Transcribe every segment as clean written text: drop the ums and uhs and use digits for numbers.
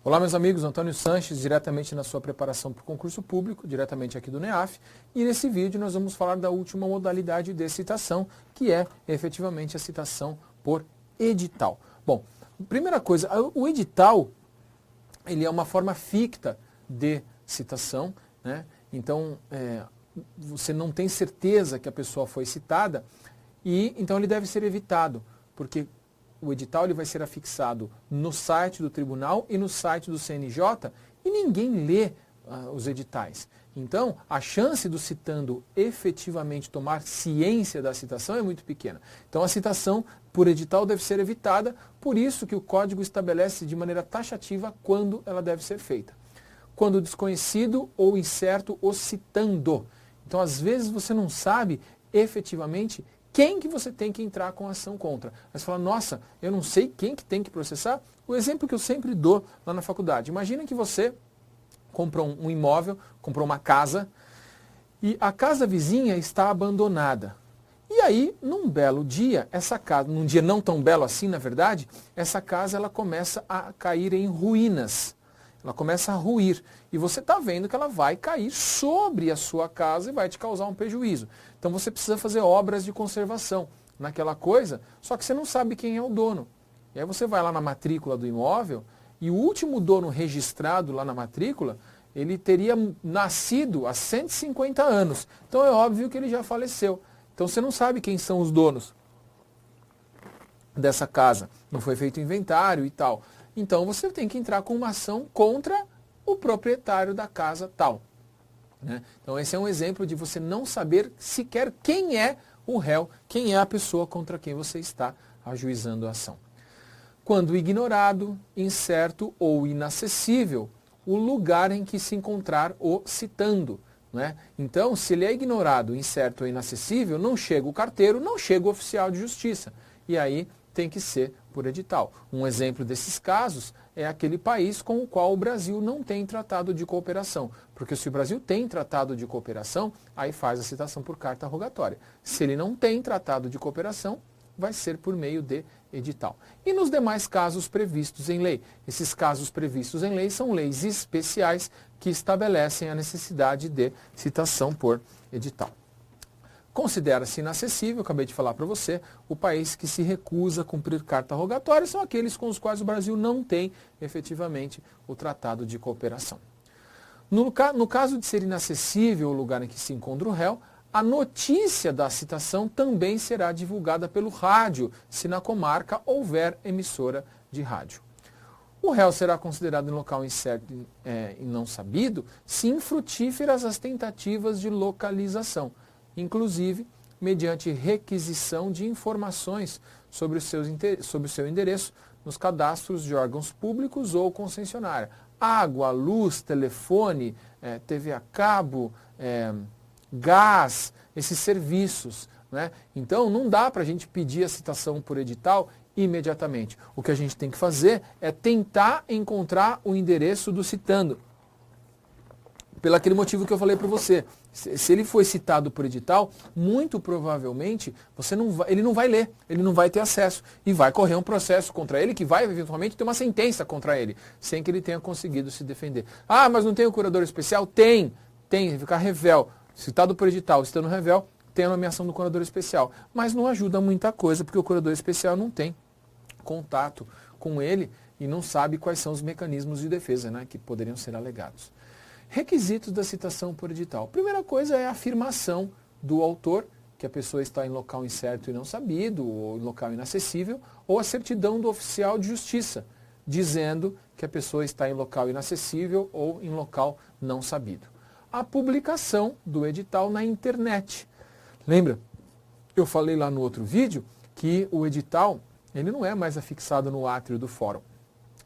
Olá, meus amigos, Antônio Sanches, diretamente na sua preparação para o concurso público, diretamente aqui do NEAF. E nesse vídeo nós vamos falar da última modalidade de citação, que é efetivamente a citação por edital. Bom, primeira coisa, o edital ele é uma forma ficta de citação, né? Então, você não tem certeza que a pessoa foi citada e então ele deve ser evitado, porque o edital ele vai ser afixado no site do tribunal e no site do CNJ e ninguém lê os editais. Então, a chance do citando efetivamente tomar ciência da citação é muito pequena. Então, a citação por edital deve ser evitada, por isso que o Código estabelece de maneira taxativa quando ela deve ser feita. Quando desconhecido ou incerto o citando. Então, às vezes, você não sabe efetivamente quem que você tem que entrar com ação contra. Aí você fala, nossa, eu não sei quem que tem que processar. O exemplo que eu sempre dou lá na faculdade. Imagina que você comprou um imóvel, comprou uma casa, e a casa vizinha está abandonada. E aí, num belo dia, essa casa, num dia não tão belo assim, na verdade, essa casa ela começa a cair em ruínas. Ela começa a ruir. E você está vendo que ela vai cair sobre a sua casa e vai te causar um prejuízo. Então você precisa fazer obras de conservação naquela coisa, só que você não sabe quem é o dono. E aí você vai lá na matrícula do imóvel e o último dono registrado lá na matrícula, ele teria nascido há 150 anos. Então é óbvio que ele já faleceu. Então você não sabe quem são os donos dessa casa. Não foi feito inventário e tal. Então você tem que entrar com uma ação contra o proprietário da casa tal. Né? Então esse é um exemplo de você não saber sequer quem é o réu, quem é a pessoa contra quem você está ajuizando a ação. Quando ignorado, incerto ou inacessível, o lugar em que se encontrar o citando. Né? Então, se ele é ignorado, incerto ou inacessível, não chega o carteiro, não chega o oficial de justiça. E aí tem que ser por edital. Um exemplo desses casos é aquele país com o qual o Brasil não tem tratado de cooperação. Porque se o Brasil tem tratado de cooperação, aí faz a citação por carta rogatória. Se ele não tem tratado de cooperação, vai ser por meio de edital. E nos demais casos previstos em lei? Esses casos previstos em lei são leis especiais que estabelecem a necessidade de citação por edital. Considera-se inacessível, acabei de falar para você, o país que se recusa a cumprir carta rogatória são aqueles com os quais o Brasil não tem efetivamente o tratado de cooperação. No caso de ser inacessível o lugar em que se encontra o réu, a notícia da citação também será divulgada pelo rádio, se na comarca houver emissora de rádio. O réu será considerado em local incerto e não sabido se infrutíferas as tentativas de localização, inclusive mediante requisição de informações sobre o seu endereço nos cadastros de órgãos públicos ou concessionária. Água, luz, telefone, TV a cabo, gás, esses serviços. Né? Então não dá para a gente pedir a citação por edital imediatamente. O que a gente tem que fazer é tentar encontrar o endereço do citando. Pelo aquele motivo que eu falei para você. Se ele foi citado por edital, muito provavelmente ele não vai ler, ele não vai ter acesso. E vai correr um processo contra ele que vai eventualmente ter uma sentença contra ele, sem que ele tenha conseguido se defender. Ah, mas não tem o curador especial? Tem, ficar revel. Citado por edital, estando revel, tem a nomeação do curador especial. Mas não ajuda muita coisa, porque o curador especial não tem contato com ele e não sabe quais são os mecanismos de defesa, né, que poderiam ser alegados. Requisitos da citação por edital. Primeira coisa é a afirmação do autor, que a pessoa está em local incerto e não sabido, ou em local inacessível, ou a certidão do oficial de justiça, dizendo que a pessoa está em local inacessível ou em local não sabido. A publicação do edital na internet. Lembra? Eu falei lá no outro vídeo que o edital ele não é mais afixado no átrio do fórum.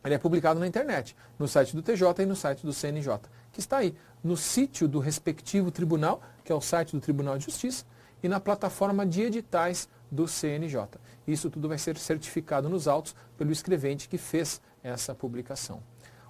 Ele é publicado na internet, no site do TJ e no site do CNJ, que está aí no sítio do respectivo tribunal, que é o site do Tribunal de Justiça, e na plataforma de editais do CNJ. Isso tudo vai ser certificado nos autos pelo escrevente que fez essa publicação.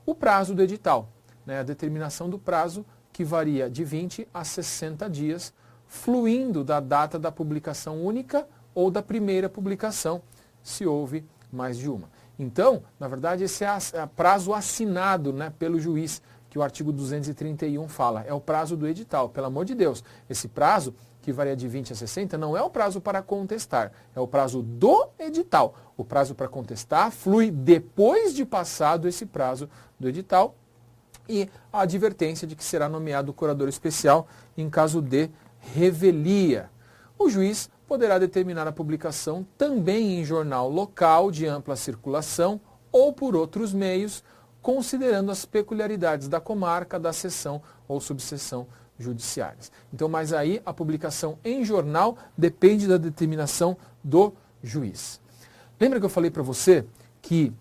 O prazo do edital, né, a determinação do prazo que varia de 20 a 60 dias, fluindo da data da publicação única ou da primeira publicação, se houve mais de uma. Então, na verdade, esse é prazo assinado, né, pelo juiz, que o artigo 231 fala. É o prazo do edital, pelo amor de Deus. Esse prazo, que varia de 20 a 60, não é o prazo para contestar, é o prazo do edital. O prazo para contestar flui depois de passado esse prazo do edital e a advertência de que será nomeado o curador especial em caso de revelia. O juiz poderá determinar a publicação também em jornal local de ampla circulação ou por outros meios, considerando as peculiaridades da comarca, da seção ou subseção judiciárias. Então, mas aí a publicação em jornal depende da determinação do juiz. Lembra que eu falei para você que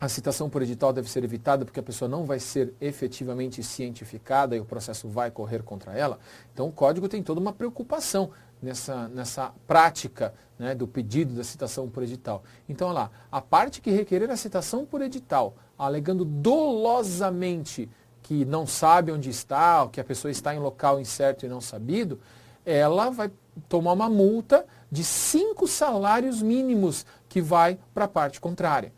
a citação por edital deve ser evitada porque a pessoa não vai ser efetivamente cientificada e o processo vai correr contra ela? Então o código tem toda uma preocupação nessa prática, né, do pedido da citação por edital. Então, olha lá, a parte que requerer a citação por edital, alegando dolosamente que não sabe onde está, ou que a pessoa está em local incerto e não sabido, ela vai tomar uma multa de 5 salários mínimos que vai para a parte contrária.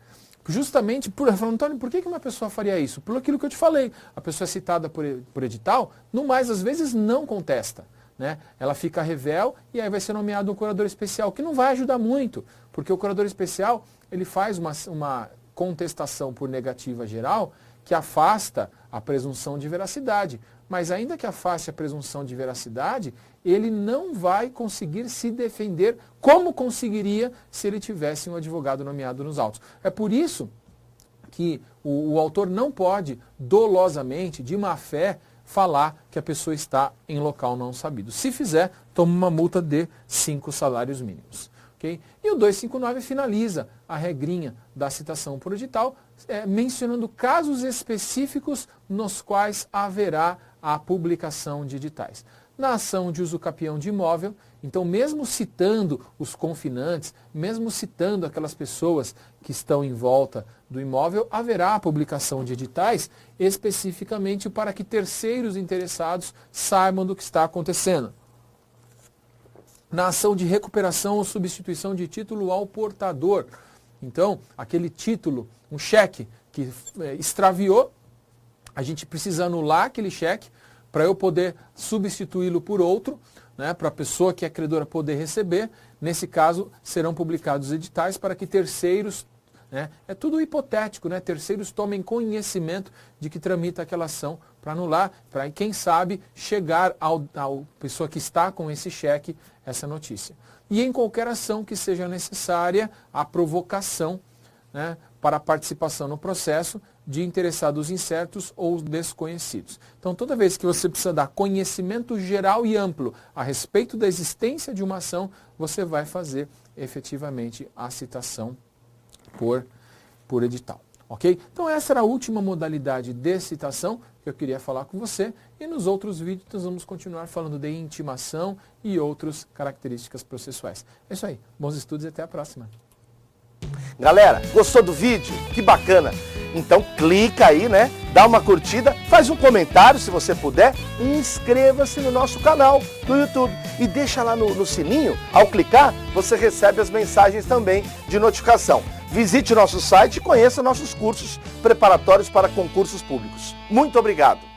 Justamente falando, Antônio, por que uma pessoa faria isso? Por aquilo que eu te falei. A pessoa é citada por edital, no mais, às vezes, não contesta. Né? Ela fica revel e aí vai ser nomeado um curador especial, que não vai ajudar muito, porque o curador especial ele faz uma contestação por negativa geral que afasta a presunção de veracidade. Mas ainda que afaste a presunção de veracidade, ele não vai conseguir se defender como conseguiria se ele tivesse um advogado nomeado nos autos. É por isso que o autor não pode dolosamente, de má fé, falar que a pessoa está em local não sabido. Se fizer, toma uma multa de 5 salários mínimos. Okay? E o 259 finaliza a regrinha da citação por edital, mencionando casos específicos nos quais haverá a publicação de editais. Na ação de uso capião de imóvel, então mesmo citando os confinantes, mesmo citando aquelas pessoas que estão em volta do imóvel, haverá a publicação de editais especificamente para que terceiros interessados saibam do que está acontecendo. Na ação de recuperação ou substituição de título ao portador, então aquele título, um cheque que extraviou, a gente precisa anular aquele cheque para eu poder substituí-lo por outro, né, para a pessoa que é credora poder receber. Nesse caso, serão publicados editais para que terceiros, né, é tudo hipotético, né, terceiros tomem conhecimento de que tramita aquela ação para anular, para quem sabe chegar ao pessoa que está com esse cheque essa notícia. E em qualquer ação que seja necessária a provocação, né, para a participação no processo de interessados incertos ou desconhecidos. Então, toda vez que você precisa dar conhecimento geral e amplo a respeito da existência de uma ação, você vai fazer efetivamente a citação por edital. Ok? Então, essa era a última modalidade de citação que eu queria falar com você. E nos outros vídeos nós vamos continuar falando de intimação e outras características processuais. É isso aí. Bons estudos e até a próxima. Galera, gostou do vídeo? Que bacana! Então clica aí, né? Dá uma curtida, faz um comentário se você puder e inscreva-se no nosso canal do YouTube. E deixa lá no sininho, ao clicar, você recebe as mensagens também de notificação. Visite o nosso site e conheça nossos cursos preparatórios para concursos públicos. Muito obrigado!